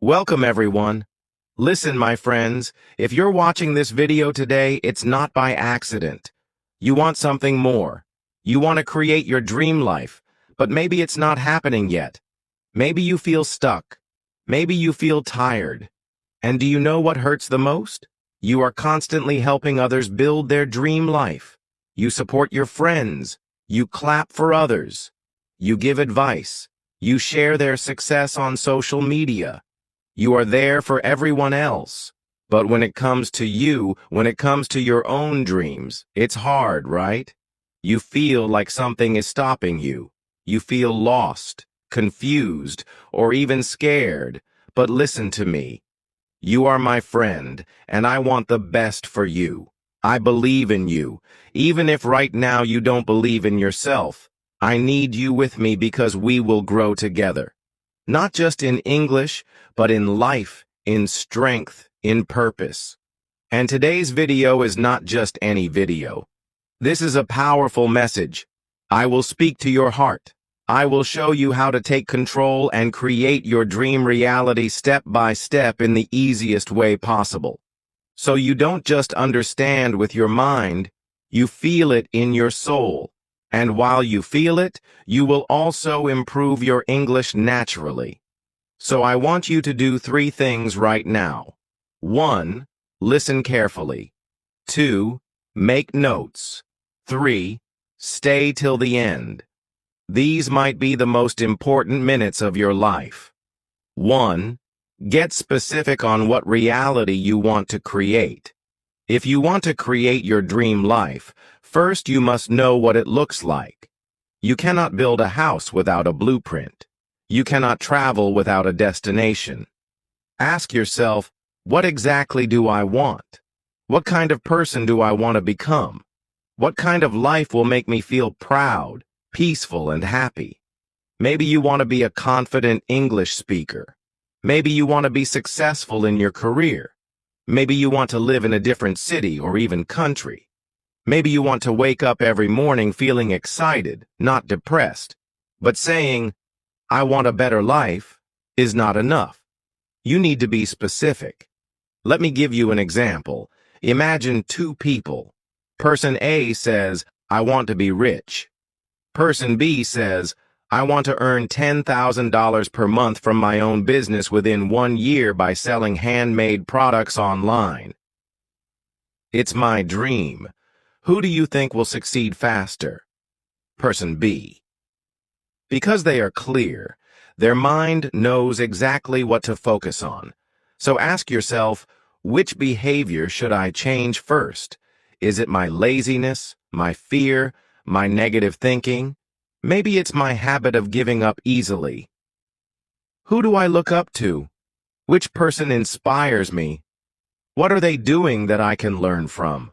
Welcome everyone. Listen, my friends, if you're watching this video today, it's not by accident. You want something more. You want to create your dream life, but maybe it's not happening yet. Maybe you feel stuck. Maybe you feel tired. And do you know what hurts the most? You are constantly helping others build their dream life. You support your friends. You clap for others. You give advice. You share their success on social media. You are there for everyone else. But when it comes to you, when it comes to your own dreams, it's hard, right? You feel like something is stopping you. You feel lost, confused, or even scared. But listen to me. You are my friend, and I want the best for you. I believe in you. Even if right now you don't believe in yourself, I need you with me because we will grow together. Not just in English, but in life, in strength, in purpose. And today's video is not just any video. This is a powerful message. I will speak to your heart. I will show you how to take control and create your dream reality step by step in the easiest way possible. So you don't just understand with your mind, you feel it in your soul. And while you feel it, you will also improve your English naturally. So I want you to do 3 things right now. 1. Listen carefully. 2. Make notes. 3. Stay till the end. These might be the most important minutes of your life. 1. Get specific on what reality you want to create. If you want to create your dream life, first you must know what it looks like. You cannot build a house without a blueprint. You cannot travel without a destination. Ask yourself, what exactly do I want? What kind of person do I want to become? What kind of life will make me feel proud, peaceful, and happy? Maybe you want to be a confident English speaker. Maybe you want to be successful in your career. Maybe you want to live in a different city or even country. Maybe you want to wake up every morning feeling excited, not depressed. But saying, I want a better life, is not enough. You need to be specific. Let me give you an example. Imagine 2 people. Person A says, I want to be rich. Person B says, I want to earn $10,000 per month from my own business within 1 year by selling handmade products online. It's my dream. Who do you think will succeed faster? Person B. Because they are clear, their mind knows exactly what to focus on. So ask yourself, which behavior should I change first? Is it my laziness, my fear, my negative thinking? Maybe it's my habit of giving up easily. Who do I look up to? Which person inspires me? What are they doing that I can learn from?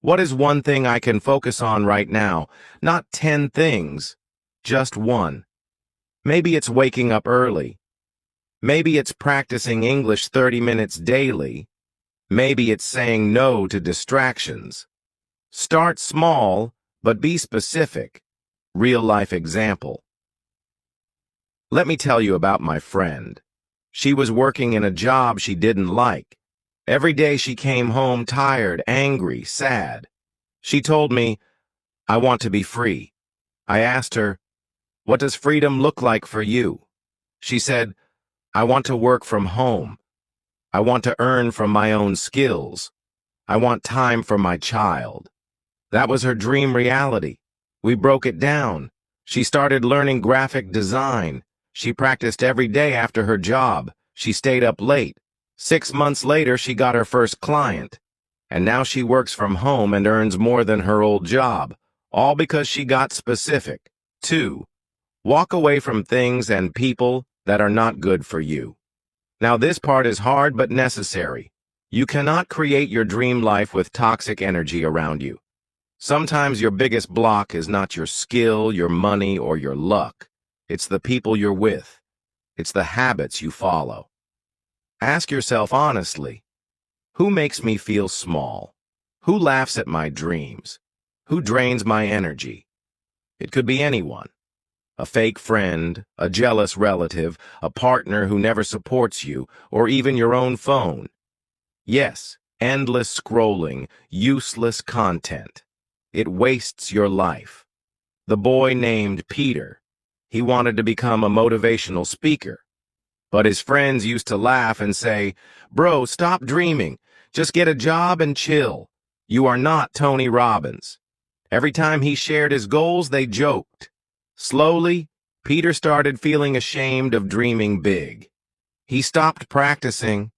What is one thing I can focus on right now? Not 10 things, just 1. Maybe it's waking up early. Maybe it's practicing English 30 minutes daily. Maybe it's saying no to distractions. Start small, but be specific. Real-life example. Let me tell you about my friend. She was working in a job she didn't like. Every day she came home tired, angry, sad. She told me, I want to be free. I asked her, what does freedom look like for you? She said, I want to work from home. I want to earn from my own skills. I want time for my child. That was her dream reality. We broke it down. She started learning graphic design. She practiced every day after her job. She stayed up late. 6 months later, she got her first client. And now she works from home and earns more than her old job, all because she got specific. 2. Walk away from things and people that are not good for you. Now this part is hard but necessary. You cannot create your dream life with toxic energy around you. Sometimes your biggest block is not your skill, your money, or your luck. It's the people you're with. It's the habits you follow. Ask yourself honestly, who makes me feel small? Who laughs at my dreams? Who drains my energy? It could be anyone. A fake friend, a jealous relative, a partner who never supports you, or even your own phone. Yes, endless scrolling, useless content. It wastes your life. The boy named Peter. He wanted to become a motivational speaker. But his friends used to laugh and say, "Bro, stop dreaming. Just get a job and chill. You are not Tony Robbins." Every time he shared his goals, they joked. Slowly, Peter started feeling ashamed of dreaming big. He stopped practicing.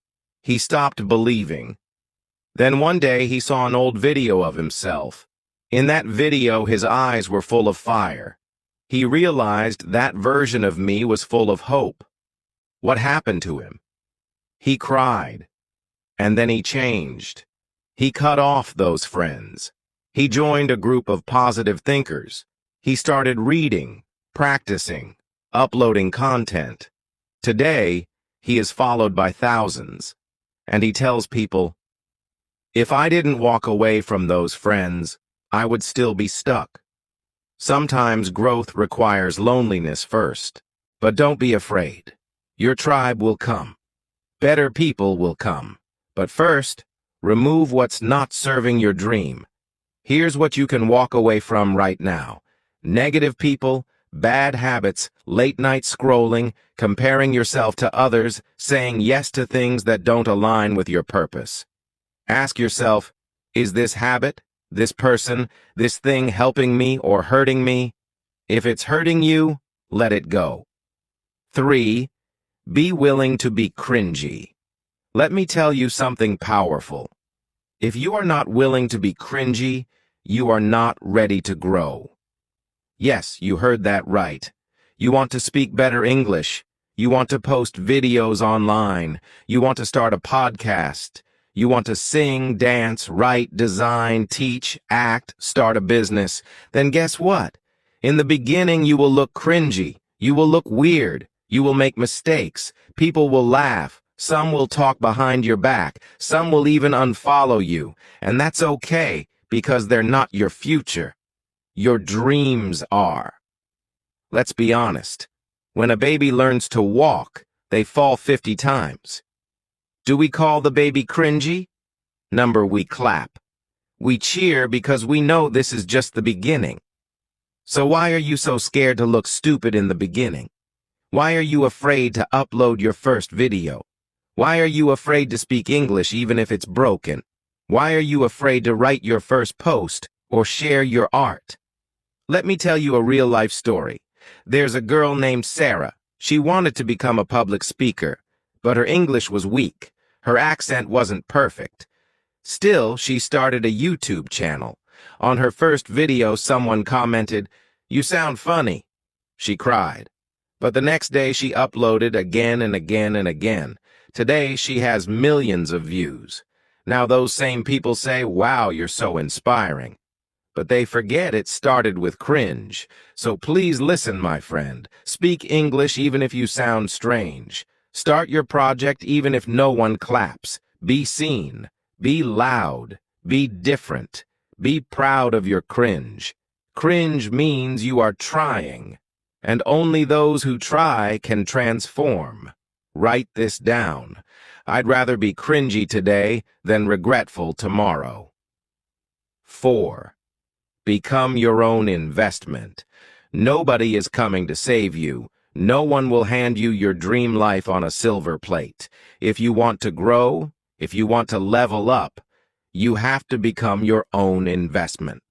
He stopped believing. Then one day he saw an old video of himself. In that video, his eyes were full of fire. He realized that version of me was full of hope. What happened to him? He cried. And then he changed. He cut off those friends. He joined a group of positive thinkers. He started reading, practicing, uploading content. Today, he is followed by thousands. And he tells people, "If I didn't walk away from those friends, I would still be stuck." Sometimes growth requires loneliness first. But don't be afraid. Your tribe will come. Better people will come. But first, remove what's not serving your dream. Here's what you can walk away from right now. Negative people, bad habits, late-night scrolling, comparing yourself to others, saying yes to things that don't align with your purpose. Ask yourself, is this habit, this person, this thing helping me or hurting me? If it's hurting you, let it go. 3. Be willing to be cringy. Let me tell you something powerful. If you are not willing to be cringy, you are not ready to grow. Yes, you heard that right. You want to speak better English. You want to post videos online. You want to start a podcast. You want to sing, dance, write, design, teach, act, start a business. Then guess what? In the beginning, you will look cringy. You will look weird. You will make mistakes. People will laugh. Some will talk behind your back. Some will even unfollow you. And that's okay, because they're not your future. Your dreams are. Let's be honest. When a baby learns to walk, they fall 50 times. Do we call the baby cringy? Number, we clap. We cheer because we know this is just the beginning. So why are you so scared to look stupid in the beginning? Why are you afraid to upload your first video? Why are you afraid to speak English even if it's broken? Why are you afraid to write your first post or share your art? Let me tell you a real-life story. There's a girl named Sarah. She wanted to become a public speaker, but her English was weak. Her accent wasn't perfect. Still, she started a YouTube channel. On her first video, someone commented, "You sound funny." She cried. But the next day, she uploaded again and again and again. Today, she has millions of views. Now those same people say, "Wow, you're so inspiring." But they forget it started with cringe. So please listen, my friend. Speak English even if you sound strange. Start your project even if no one claps. Be seen. Be loud. Be different. Be proud of your cringe. Cringe means you are trying. And only those who try can transform. Write this down. I'd rather be cringy today than regretful tomorrow. 4. Become your own investment. Nobody is coming to save you. No one will hand you your dream life on a silver plate. If you want to grow, if you want to level up, you have to become your own investment.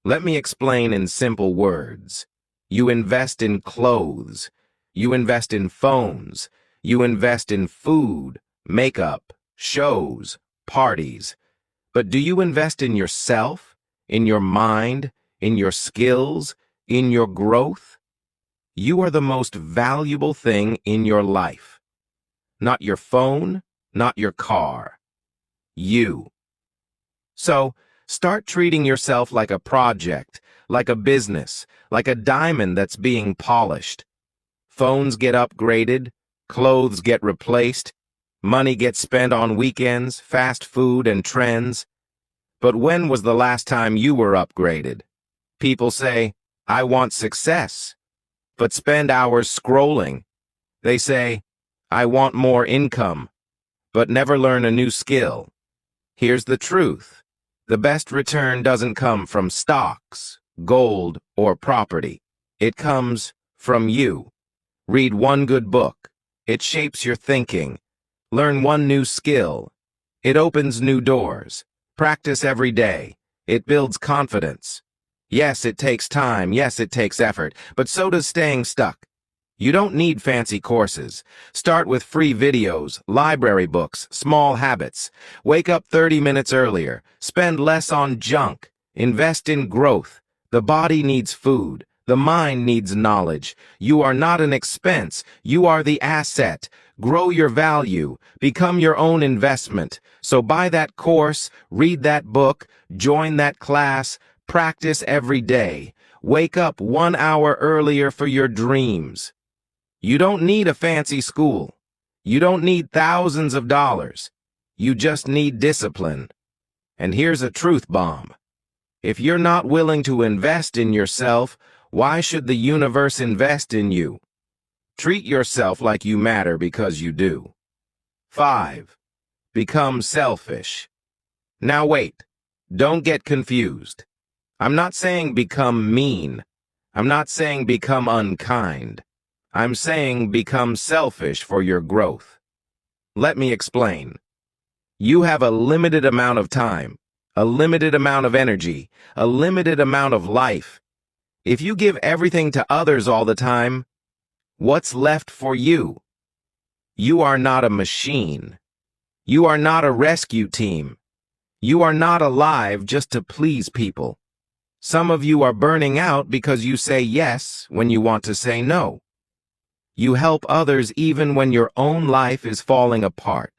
Let me explain in simple words. You invest in clothes. You invest in phones. You invest in food, makeup, shows, parties. But do you invest in yourself? In your mind, in your skills, in your growth? You are the most valuable thing in your life. Not your phone, not your car. You. So, start treating yourself like a project, like a business, like a diamond that's being polished. Phones get upgraded, clothes get replaced, money gets spent on weekends, fast food, and trends. But when was the last time you were upgraded? People say, "I want success." but spend hours scrolling. They say, I want more income, but never learn a new skill. Here's the truth. The best return doesn't come from stocks, gold, or property. It comes from you. Read one good book. It shapes your thinking. Learn one new skill. It opens new doors. Practice every day. It builds confidence. Yes, it takes time. Yes, it takes effort. But so does staying stuck. You don't need fancy courses. Start with free videos, library books, small habits. Wake up 30 minutes earlier. Spend less on junk. Invest in growth. The body needs food. The mind needs knowledge. You are not an expense. You are the asset. Grow your value. Become your own investment. So buy that course, read that book, join that class, practice every day. Wake up 1 hour earlier for your dreams. You don't need a fancy school. You don't need thousands of dollars. You just need discipline. And here's a truth bomb. If you're not willing to invest in yourself, why should the universe invest in you? Treat yourself like you matter because you do. 5. Become selfish. Now wait, don't get confused. I'm not saying become mean. I'm not saying become unkind. I'm saying become selfish for your growth. Let me explain. You have a limited amount of time, a limited amount of energy, a limited amount of life. If you give everything to others all the time, what's left for you? You are not a machine. You are not a rescue team. You are not alive just to please people. Some of you are burning out because you say yes when you want to say no. You help others even when your own life is falling apart.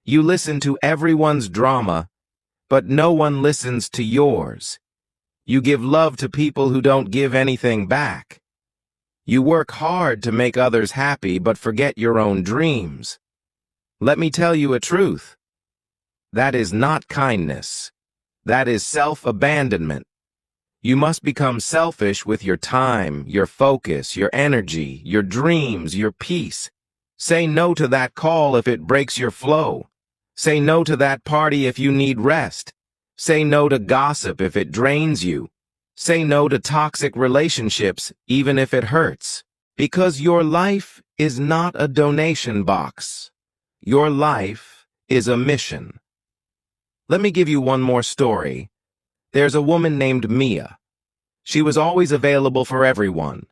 You listen to everyone's drama, but no one listens to yours. You give love to people who don't give anything back. You work hard to make others happy, but forget your own dreams. Let me tell you a truth. That is not kindness. That is self-abandonment. You must become selfish with your time, your focus, your energy, your dreams, your peace. Say no to that call if it breaks your flow. Say no to that party if you need rest. Say no to gossip if it drains you. Say no to toxic relationships, even if it hurts. Because your life is not a donation box. Your life is a mission. Let me give you one more story. There's a woman named Mia. She was always available for everyone.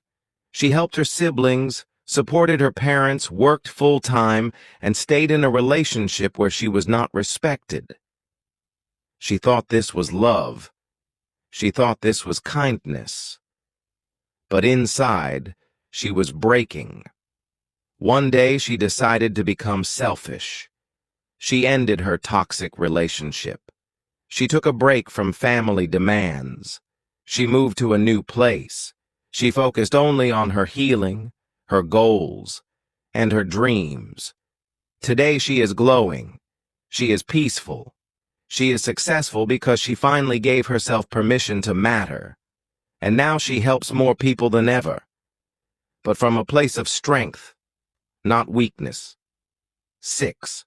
She helped her siblings, supported her parents, worked full-time, and stayed in a relationship where she was not respected. She thought this was love. She thought this was kindness. But inside, she was breaking. One day, she decided to become selfish. She ended her toxic relationship. She took a break from family demands. She moved to a new place. She focused only on her healing, her goals, and her dreams. Today she is glowing. She is peaceful. She is successful because she finally gave herself permission to matter. And now she helps more people than ever. But from a place of strength, not weakness. 6.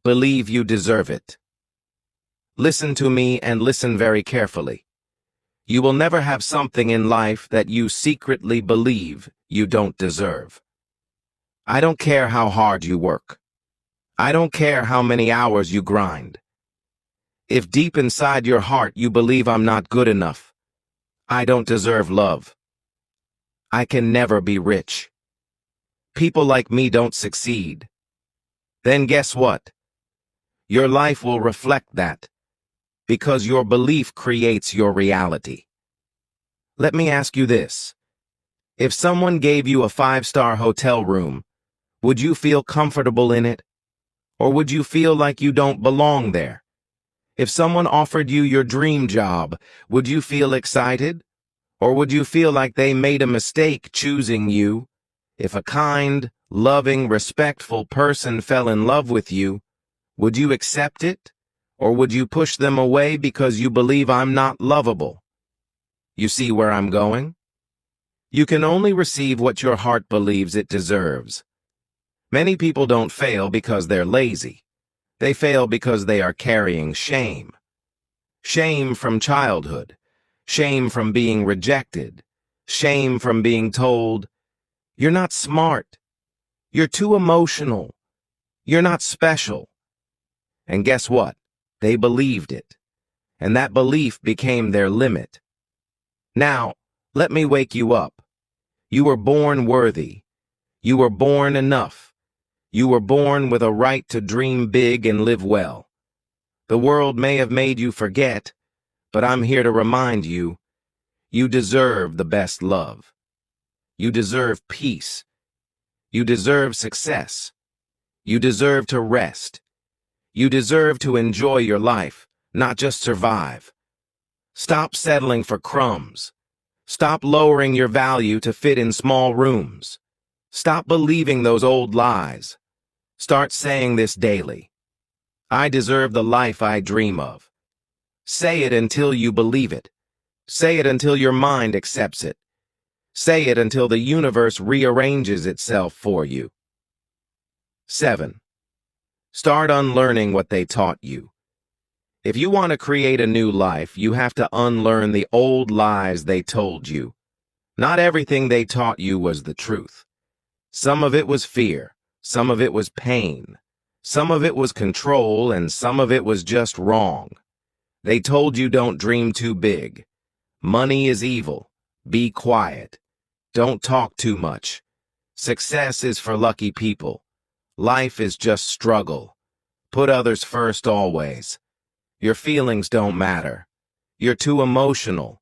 Believe you deserve it. Listen to me and listen very carefully. You will never have something in life that you secretly believe you don't deserve. I don't care how hard you work. I don't care how many hours you grind. If deep inside your heart you believe I'm not good enough, I don't deserve love. I can never be rich. People like me don't succeed. Then guess what? Your life will reflect that. Because your belief creates your reality. Let me ask you this. If someone gave you a 5-star hotel room, would you feel comfortable in it? Or would you feel like you don't belong there? If someone offered you your dream job, would you feel excited? Or would you feel like they made a mistake choosing you? If a kind, loving, respectful person fell in love with you, would you accept it? Or would you push them away because you believe I'm not lovable? You see where I'm going? You can only receive what your heart believes it deserves. Many people don't fail because they're lazy. They fail because they are carrying shame. Shame from childhood. Shame from being rejected. Shame from being told, "You're not smart. You're too emotional. You're not special." And guess what? They believed it. And that belief became their limit. Now, let me wake you up. You were born worthy. You were born enough. You were born with a right to dream big and live well. The world may have made you forget, but I'm here to remind you, you deserve the best love. You deserve peace. You deserve success. You deserve to rest. You deserve to enjoy your life, not just survive. Stop settling for crumbs. Stop lowering your value to fit in small rooms. Stop believing those old lies. Start saying this daily. I deserve the life I dream of. Say it until you believe it. Say it until your mind accepts it. Say it until the universe rearranges itself for you. 7. Start unlearning what they taught you. If you want to create a new life, you have to unlearn the old lies they told you. Not everything they taught you was the truth. Some of it was fear. Some of it was pain. Some of it was control, and some of it was just wrong. They told you don't dream too big. Money is evil. Be quiet. Don't talk too much. Success is for lucky people. Life is just struggle. Put others first always. Your feelings don't matter. You're too emotional.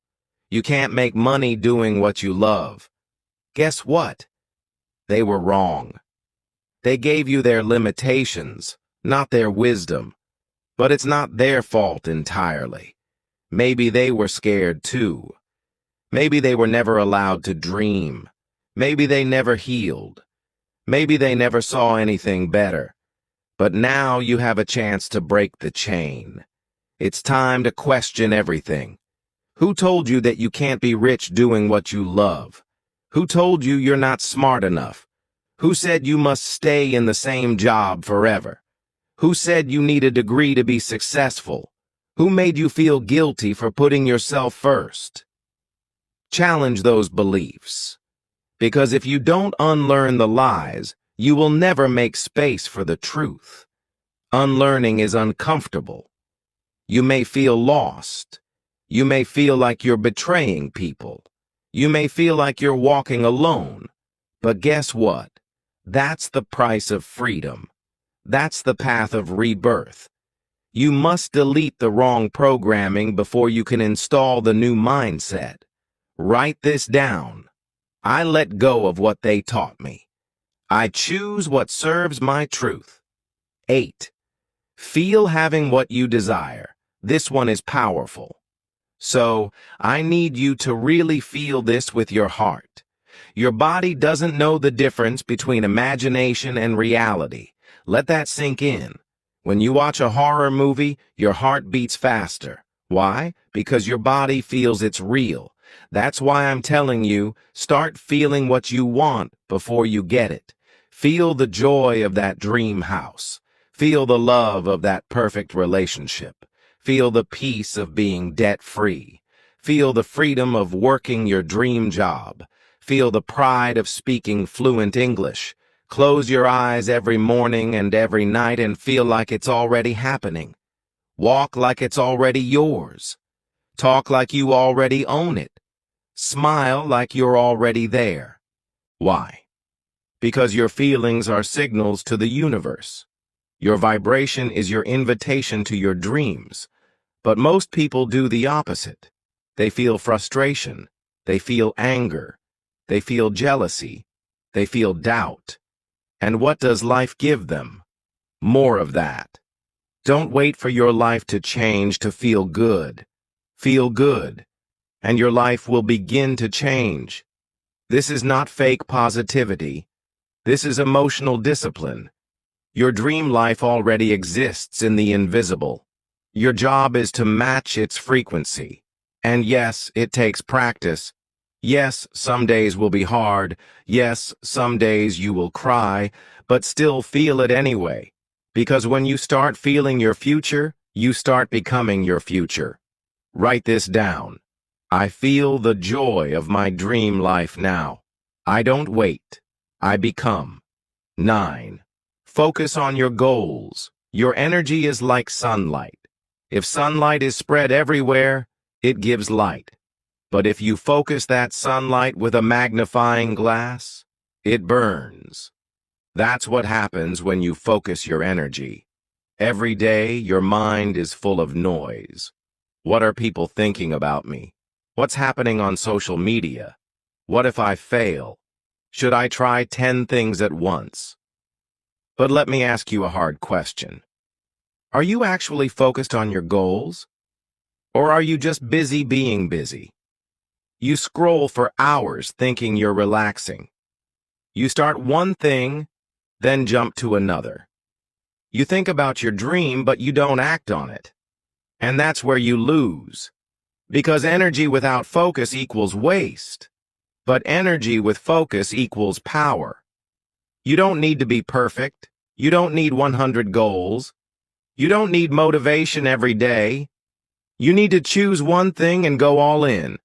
You can't make money doing what you love. Guess what? They were wrong. They gave you their limitations, not their wisdom. But it's not their fault entirely. Maybe they were scared too. Maybe they were never allowed to dream. Maybe they never healed. Maybe they never saw anything better. But now you have a chance to break the chain. It's time to question everything. Who told you that you can't be rich doing what you love? Who told you you're not smart enough? Who said you must stay in the same job forever? Who said you need a degree to be successful? Who made you feel guilty for putting yourself first? Challenge those beliefs. Because if you don't unlearn the lies, you will never make space for the truth. Unlearning is uncomfortable. You may feel lost. You may feel like you're betraying people. You may feel like you're walking alone. But guess what? That's the price of freedom. That's the path of rebirth. You must delete the wrong programming before you can install the new mindset. Write this down. I let go of what they taught me. I choose what serves my truth. 8. Feel having what you desire. This one is powerful. So, I need you to really feel this with your heart. Your body doesn't know the difference between imagination and reality. Let that sink in. When you watch a horror movie, your heart beats faster. Why? Because your body feels it's real. That's why I'm telling you, start feeling what you want before you get it. Feel the joy of that dream house. Feel the love of that perfect relationship. Feel the peace of being debt-free. Feel the freedom of working your dream job. Feel the pride of speaking fluent English. Close your eyes every morning and every night and feel like it's already happening. Walk like it's already yours. Talk like you already own it. Smile like you're already there. Why? Because your feelings are signals to the universe. Your vibration is your invitation to your dreams. But most people do the opposite. They feel frustration. They feel anger. They feel jealousy. They feel doubt. And what does life give them? More of that. Don't wait for your life to change to feel good. Feel good, and your life will begin to change. This is not fake positivity. This is emotional discipline. Your dream life already exists in the invisible. Your job is to match its frequency. And yes, it takes practice. Yes, some days will be hard. Yes, some days you will cry, but still feel it anyway. Because when you start feeling your future, you start becoming your future. Write this down. I feel the joy of my dream life now. I don't wait. I become. 9. Focus on your goals. Your energy is like sunlight. If sunlight is spread everywhere, it gives light. But if you focus that sunlight with a magnifying glass, it burns. That's what happens when you focus your energy. Every day, your mind is full of noise. What are people thinking about me? What's happening on social media? What if I fail? Should I try 10 things at once? But let me ask you a hard question. Are you actually focused on your goals? Or are you just busy being busy? You scroll for hours thinking you're relaxing. You start one thing, then jump to another. You think about your dream, but you don't act on it. And that's where you lose. Because energy without focus equals waste. But energy with focus equals power. You don't need to be perfect. You don't need 100 goals. You don't need motivation every day. You need to choose one thing and go all in.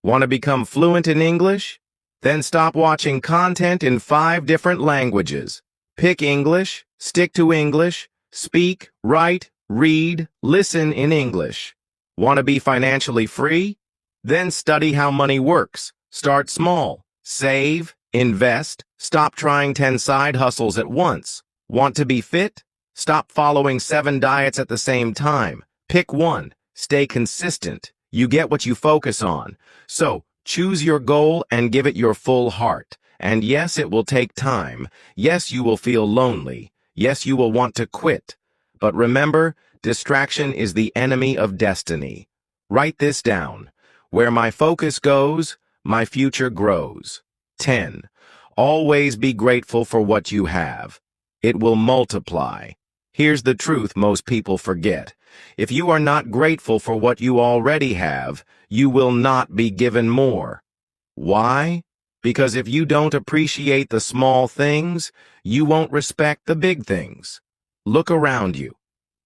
Want to become fluent in English? Then stop watching content in 5 different languages. Pick English, stick to English, speak, write, read, listen in English. Want to be financially free? Then study how money works. Start small. Save, invest, stop trying 10 side hustles at once. Want to be fit? Stop following 7 diets at the same time. Pick one. Stay consistent. You get what you focus on. So, choose your goal and give it your full heart. And yes, it will take time. Yes, you will feel lonely. Yes, you will want to quit. But remember, distraction is the enemy of destiny. Write this down. Where my focus goes, my future grows. 10. Always be grateful for what you have. It will multiply. Here's the truth most people forget. If you are not grateful for what you already have, you will not be given more. Why? Because if you don't appreciate the small things, you won't respect the big things. Look around you.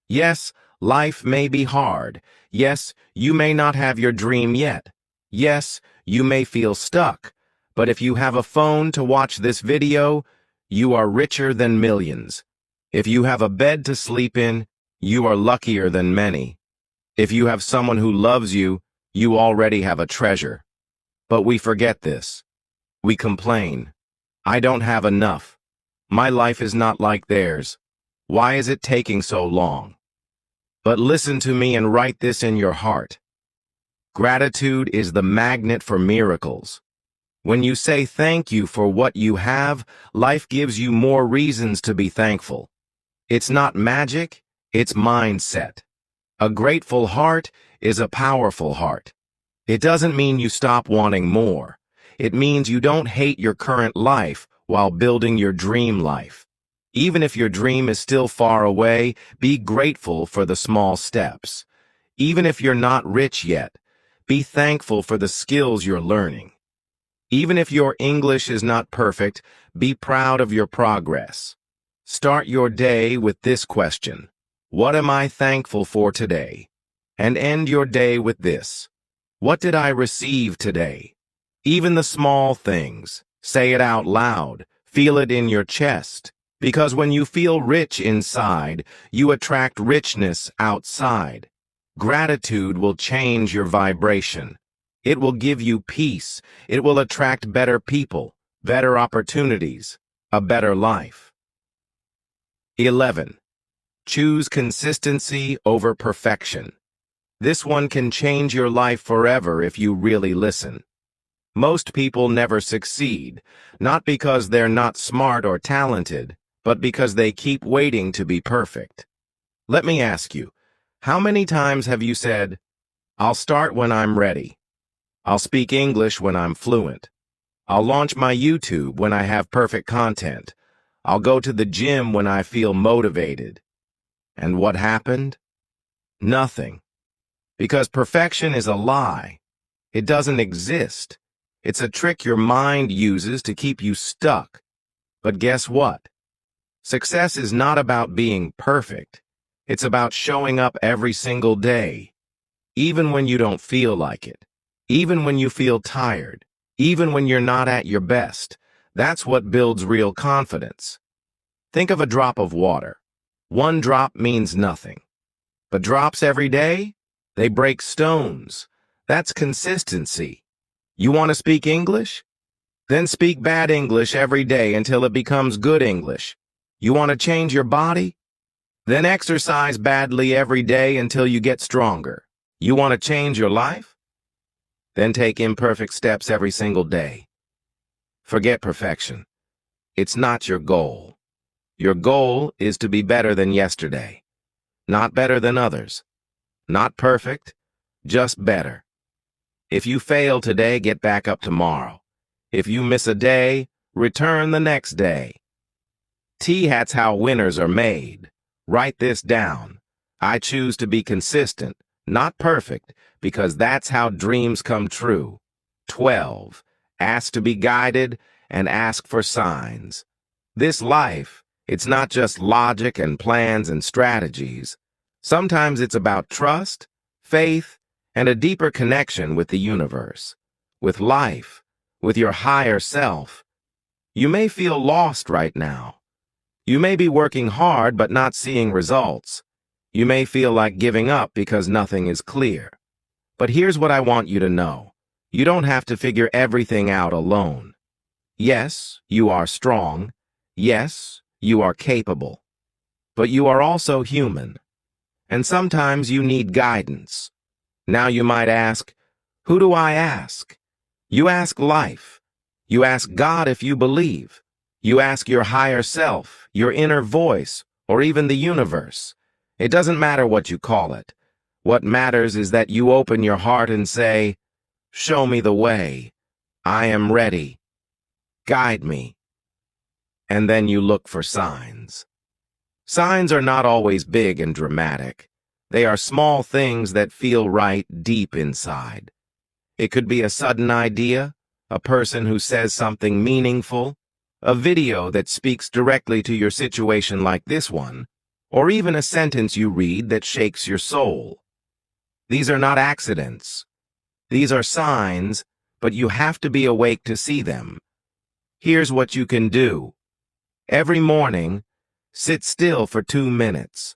Yes, life may be hard. Yes, you may not have your dream yet. Yes, you may feel stuck. But if you have a phone to watch this video, you are richer than millions. If you have a bed to sleep in, you are luckier than many. If you have someone who loves you, you already have a treasure. But we forget this. We complain. I don't have enough. My life is not like theirs. Why is it taking so long? But listen to me and write this in your heart. Gratitude is the magnet for miracles. When you say thank you for what you have, life gives you more reasons to be thankful. It's not magic, it's mindset. A grateful heart is a powerful heart. It doesn't mean you stop wanting more. It means you don't hate your current life while building your dream life. Even if your dream is still far away, be grateful for the small steps. Even if you're not rich yet, be thankful for the skills you're learning. Even if your English is not perfect, be proud of your progress. Start your day with this question. What am I thankful for today? And end your day with this. What did I receive today? Even the small things. Say it out loud. Feel it in your chest. Because when you feel rich inside, you attract richness outside. Gratitude will change your vibration. It will give you peace. It will attract better people, better opportunities, a better life. 11. Choose consistency over perfection. This one can change your life forever if you really listen. Most people never succeed, not because they're not smart or talented, but because they keep waiting to be perfect. Let me ask you, how many times have you said, I'll start when I'm ready. I'll speak English when I'm fluent. I'll launch my YouTube when I have perfect content. I'll go to the gym when I feel motivated. And what happened? Nothing. Because perfection is a lie. It doesn't exist. It's a trick your mind uses to keep you stuck. But guess what? Success is not about being perfect. It's about showing up every single day, even when you don't feel like it, even when you feel tired, even when you're not at your best. That's what builds real confidence. Think of a drop of water. One drop means nothing. But drops every day? They break stones. That's consistency. You want to speak English? Then speak bad English every day until it becomes good English. You want to change your body? Then exercise badly every day until you get stronger. You want to change your life? Then take imperfect steps every single day. Forget perfection. It's not your goal. Your goal is to be better than yesterday. Not better than others. Not perfect, just better. If you fail today, get back up tomorrow. If you miss a day, return the next day. That's how winners are made. Write this down. I choose to be consistent, not perfect, because that's how dreams come true. 12. Ask to be guided and ask for signs. This life, it's not just logic and plans and strategies. Sometimes it's about trust, faith, and a deeper connection with the universe, with life, with your higher self. You may feel lost right now. You may be working hard but not seeing results. You may feel like giving up because nothing is clear. But here's what I want you to know. You don't have to figure everything out alone. Yes, you are strong. Yes, you are capable. But you are also human. And sometimes you need guidance. Now you might ask, who do I ask? You ask life. You ask God if you believe. You ask your higher self, your inner voice, or even the universe. It doesn't matter what you call it. What matters is that you open your heart and say, show me the way. I am ready. Guide me. And then you look for signs. Signs are not always big and dramatic. They are small things that feel right deep inside. It could be a sudden idea, a person who says something meaningful, a video that speaks directly to your situation like this one, or even a sentence you read that shakes your soul. These are not accidents. These are signs, but you have to be awake to see them. Here's what you can do. Every morning, sit still for 2 minutes.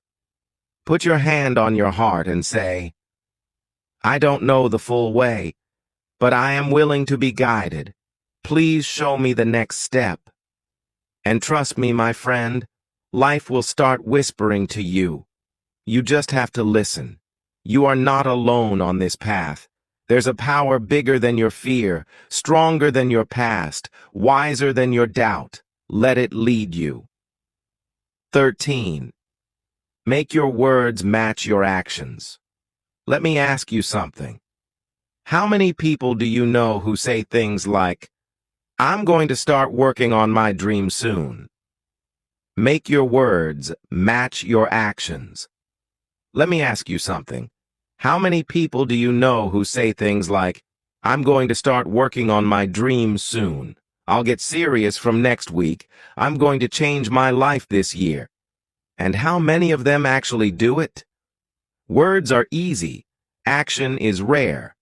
Put your hand on your heart and say, I don't know the full way, but I am willing to be guided. Please show me the next step. And trust me, my friend, life will start whispering to you. You just have to listen. You are not alone on this path. There's a power bigger than your fear, stronger than your past, wiser than your doubt. Let it lead you. 13. Make your words match your actions. Let me ask you something. How many people do you know who say things like, I'm going to start working on my dream soon? Make your words match your actions. Let me ask you something. How many people do you know who say things like, I'm going to start working on my dream soon. I'll get serious from next week. I'm going to change my life this year. And how many of them actually do it? Words are easy. Action is rare.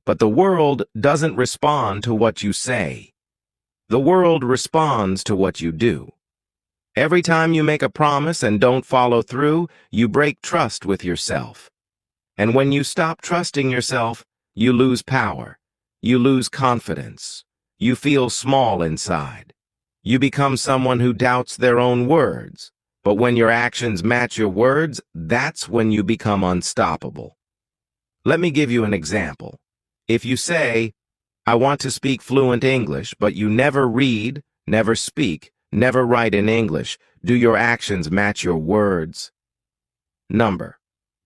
But the world doesn't respond to what you say. The world responds to what you do. Every time you make a promise and don't follow through, you break trust with yourself. And when you stop trusting yourself, you lose power. You lose confidence. You feel small inside. You become someone who doubts their own words. But when your actions match your words, that's when you become unstoppable. Let me give you an example. If you say, I want to speak fluent English, but you never read, never speak, never write in English, do your actions match your words? Number.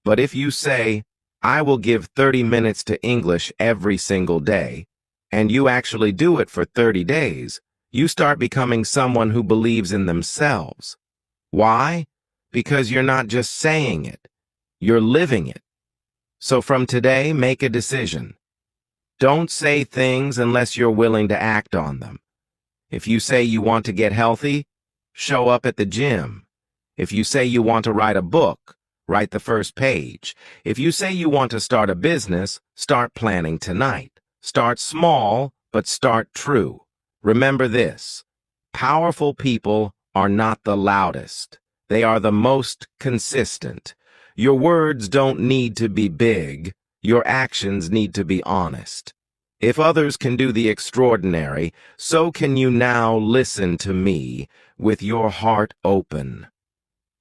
But if you say, I will give 30 minutes to English every single day, and you actually do it for 30 days, you start becoming someone who believes in themselves. Why? Because you're not just saying it, you're living it. So from today, make a decision. Don't say things unless you're willing to act on them. If you say you want to get healthy, show up at the gym. If you say you want to write a book, write the first page. If you say you want to start a business, start planning tonight. Start small, but start true. Remember this: powerful people are not the loudest. They are the most consistent. Your words don't need to be big. Your actions need to be honest. If others can do the extraordinary, so can you now listen to me with your heart open.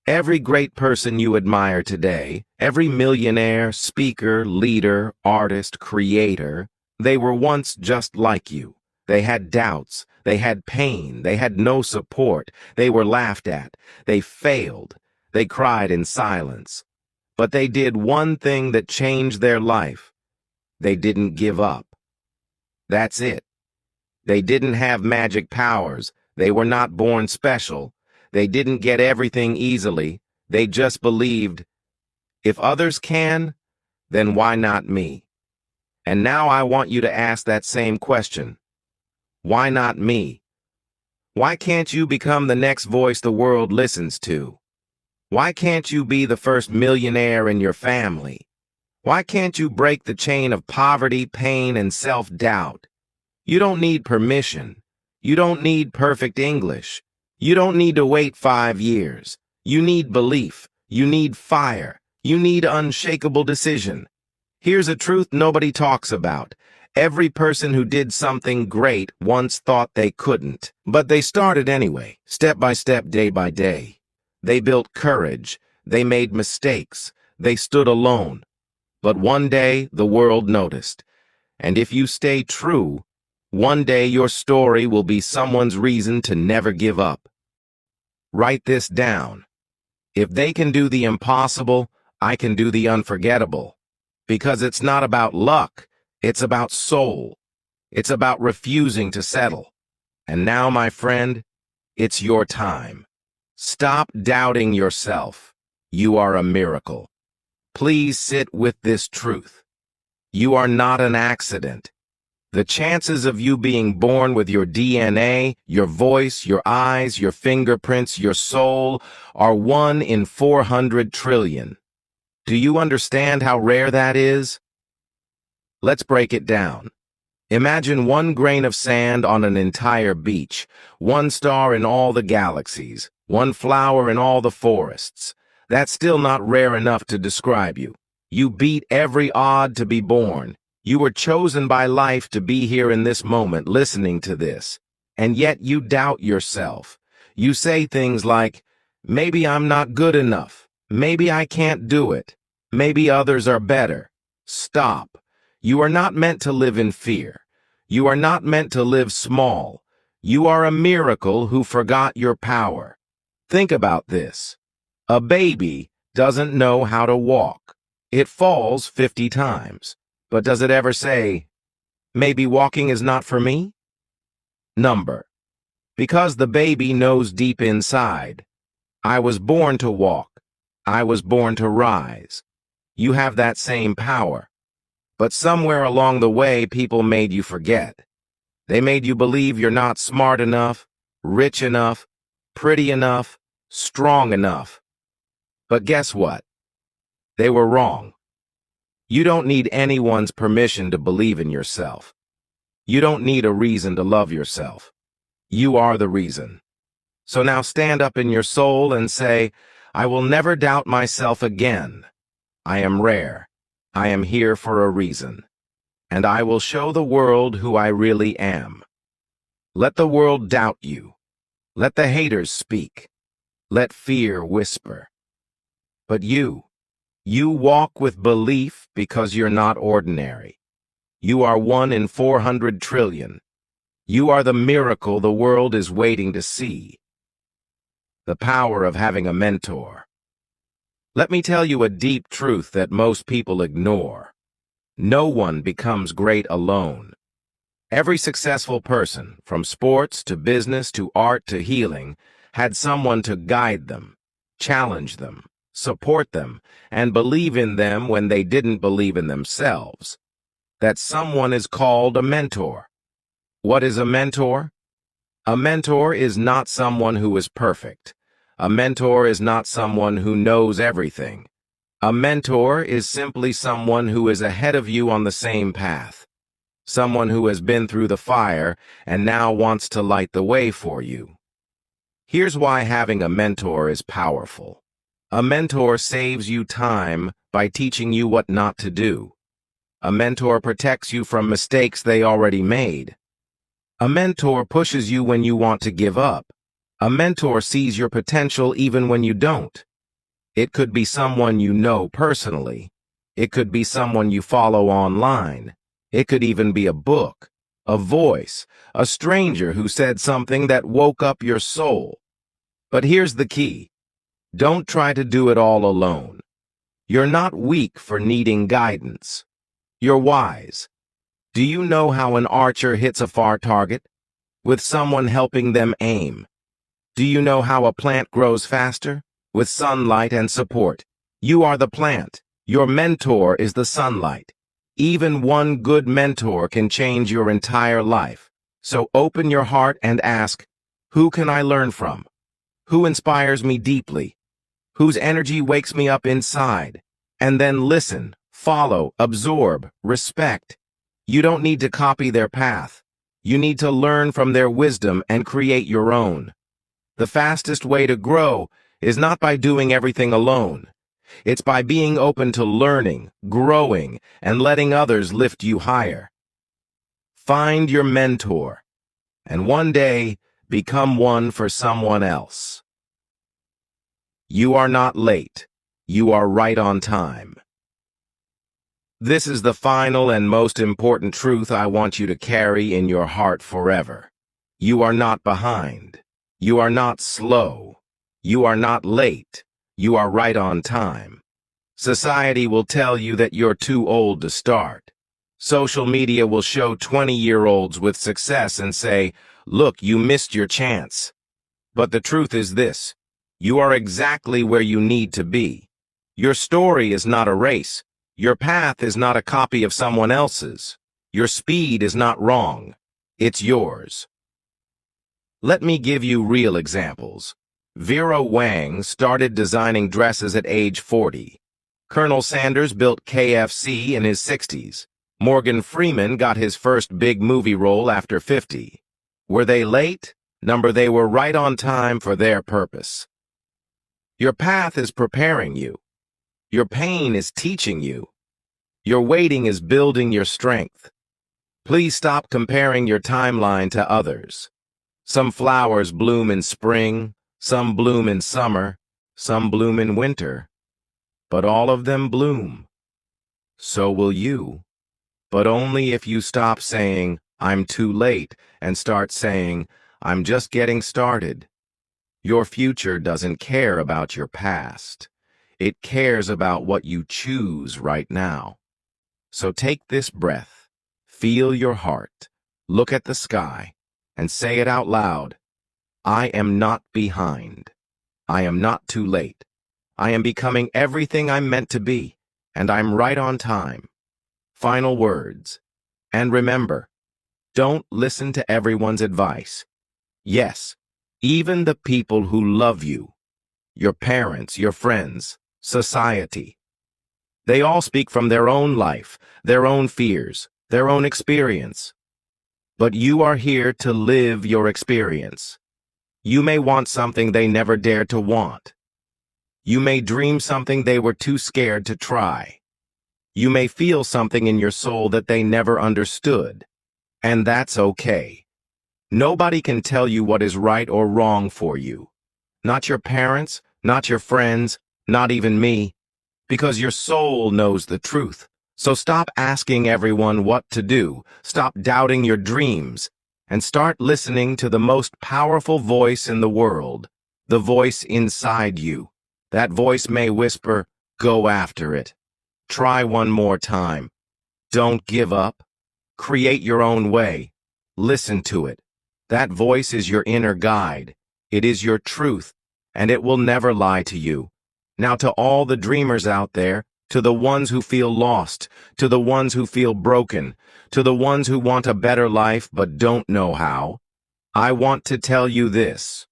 Every great person you admire today, every millionaire, speaker, leader, artist, creator, they were once just like you. They had doubts, they had pain, they had no support, they were laughed at, they failed, they cried in silence. But they did one thing that changed their life. They didn't give up. That's it. They didn't have magic powers. They were not born special. They didn't get everything easily. They just believed, if others can, then why not me? And now I want you to ask that same question. Why not me? Why can't you become the next voice the world listens to? Why can't you be the first millionaire in your family? Why can't you break the chain of poverty, pain, and self-doubt? You don't need permission. You don't need perfect English. You don't need to wait 5 years. You need belief. You need fire. You need unshakable decision. Here's a truth nobody talks about. Every person who did something great once thought they couldn't. But they started anyway, step by step, day by day. They built courage. They made mistakes. They stood alone. But one day, the world noticed. And if you stay true, one day your story will be someone's reason to never give up. Write this down. If they can do the impossible, I can do the unforgettable. Because it's not about luck, it's about soul. It's about refusing to settle. And now, my friend, it's your time. Stop doubting yourself. You are a miracle. Please sit with this truth. You are not an accident. The chances of you being born with your DNA, your voice, your eyes, your fingerprints, your soul are 1 in 400 trillion. Do you understand how rare that is? Let's break it down. Imagine 1 grain of sand on an entire beach, 1 star in all the galaxies, 1 flower in all the forests. That's still not rare enough to describe you. You beat every odd to be born. You were chosen by life to be here in this moment listening to this. And yet you doubt yourself. You say things like, maybe I'm not good enough. Maybe I can't do it. Maybe others are better. Stop. You are not meant to live in fear. You are not meant to live small. You are a miracle who forgot your power. Think about this. A baby doesn't know how to walk. It falls 50 times. But does it ever say, maybe walking is not for me? Number. Because the baby knows deep inside, I was born to walk. I was born to rise. You have that same power. But somewhere along the way, people made you forget. They made you believe you're not smart enough, rich enough, pretty enough, strong enough. But guess what? They were wrong. You don't need anyone's permission to believe in yourself. You don't need a reason to love yourself. You are the reason. So now stand up in your soul and say, I will never doubt myself again. I am rare. I am here for a reason. And I will show the world who I really am. Let the world doubt you. Let the haters speak. Let fear whisper. But you walk with belief because you're not ordinary. You are 1 in 400 trillion. You are the miracle the world is waiting to see. The power of having a mentor. Let me tell you a deep truth that most people ignore. No one becomes great alone. Every successful person, from sports to business to art to healing, had someone to guide them, challenge them, support them, and believe in them when they didn't believe in themselves. that someone is called a mentor. What is a mentor? A mentor is not someone who is perfect. A mentor is not someone who knows everything. A mentor is simply someone who is ahead of you on the same path. Someone who has been through the fire and now wants to light the way for you. Here's why having a mentor is powerful. A mentor saves you time by teaching you what not to do. A mentor protects you from mistakes they already made. A mentor pushes you when you want to give up. A mentor sees your potential even when you don't. It could be someone you know personally. It could be someone you follow online. It could even be a book, a voice, a stranger who said something that woke up your soul. But here's the key. Don't try to do it all alone. You're not weak for needing guidance. You're wise. Do you know how an archer hits a far target? With someone helping them aim. Do you know how a plant grows faster? With sunlight and support. You are the plant. Your mentor is the sunlight. Even one good mentor can change your entire life. So open your heart and ask, who can I learn from? Who inspires me deeply? Whose energy wakes me up inside? And then listen, follow, absorb, respect. You don't need to copy their path. You need to learn from their wisdom and create your own. The fastest way to grow is not by doing everything alone. It's by being open to learning, growing, and letting others lift you higher. Find your mentor, and one day, become one for someone else. You are not late. You are right on time. This is the final and most important truth I want you to carry in your heart forever. You are not behind. You are not slow. You are not late. You are right on time. Society will tell you that you're too old to start. Social media will show 20-year-olds with success and say, look, you missed your chance. But the truth is this. You are exactly where you need to be. Your story is not a race. Your path is not a copy of someone else's. Your speed is not wrong. It's yours. Let me give you real examples. Vera Wang started designing dresses at age 40. Colonel Sanders built KFC in his 60s. Morgan Freeman got his first big movie role after 50. Were they late? No, they were right on time for their purpose. Your path is preparing you. Your pain is teaching you. Your waiting is building your strength. Please stop comparing your timeline to others. Some flowers bloom in spring, some bloom in summer, some bloom in winter. But all of them bloom. So will you. But only if you stop saying, I'm too late, and start saying, I'm just getting started. Your future doesn't care about your past. It cares about what you choose right now. So take this breath, feel your heart, look at the sky, and say it out loud. I am not behind. I am not too late. I am becoming everything I'm meant to be, and I'm right on time. Final words. And remember, don't listen to everyone's advice. Yes, even the people who love you, your parents, your friends, society. They all speak from their own life, their own fears, their own experience. But you are here to live your experience. You may want something they never dared to want. You may dream something they were too scared to try. You may feel something in your soul that they never understood. And that's okay. Nobody can tell you what is right or wrong for you. Not your parents, not your friends, not even me. Because your soul knows the truth. So stop asking everyone what to do. Stop doubting your dreams. And start listening to the most powerful voice in the world. The voice inside you. That voice may whisper, go after it. Try one more time. Don't give up. Create your own way. Listen to it. That voice is your inner guide. It is your truth, and it will never lie to you. Now to all the dreamers out there, To the ones who feel lost, to the ones who feel broken, to the ones who want a better life but don't know how, I want to tell you this.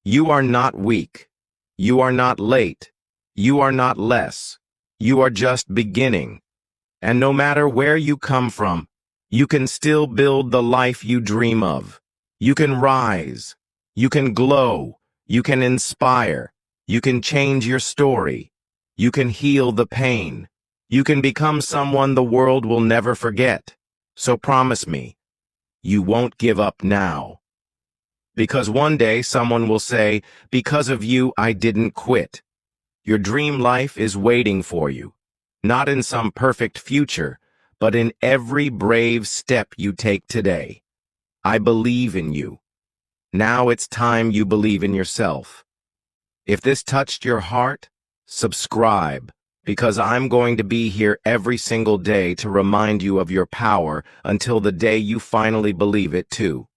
You are not weak. You are not late. You are not less. You are just beginning. And no matter where you come from, you can still build the life you dream of. You can rise. You can glow. You can inspire. You can change your story. You can heal the pain. You can become someone the world will never forget. So promise me, you won't give up now. Because one day someone will say, because of you, I didn't quit. Your dream life is waiting for you, not in some perfect future, but in every brave step you take today. I believe in you. Now it's time you believe in yourself. If this touched your heart, subscribe, because I'm going to be here every single day to remind you of your power until the day you finally believe it too.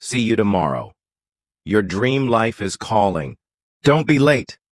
See you tomorrow. Your dream life is calling. Don't be late.